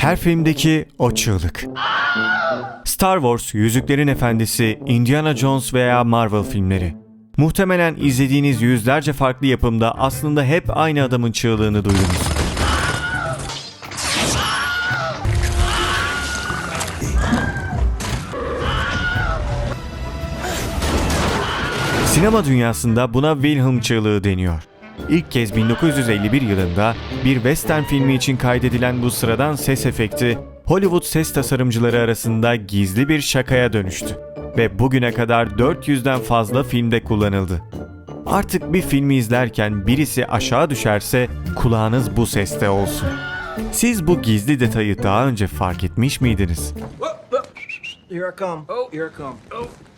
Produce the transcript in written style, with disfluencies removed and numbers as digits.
Her filmdeki o çığlık. Star Wars, Yüzüklerin Efendisi, Indiana Jones veya Marvel filmleri. Muhtemelen izlediğiniz yüzlerce farklı yapımda aslında hep aynı adamın çığlığını duydunuz. Sinema dünyasında buna Wilhelm çığlığı deniyor. İlk kez 1951 yılında bir western filmi için kaydedilen bu sıradan ses efekti, Hollywood ses tasarımcıları arasında gizli bir şakaya dönüştü ve bugüne kadar 400'den fazla filmde kullanıldı. Artık bir filmi izlerken birisi aşağı düşerse kulağınız bu seste olsun. Siz bu gizli detayı daha önce fark etmiş miydiniz? Here I come. Oh, here I come. Oh.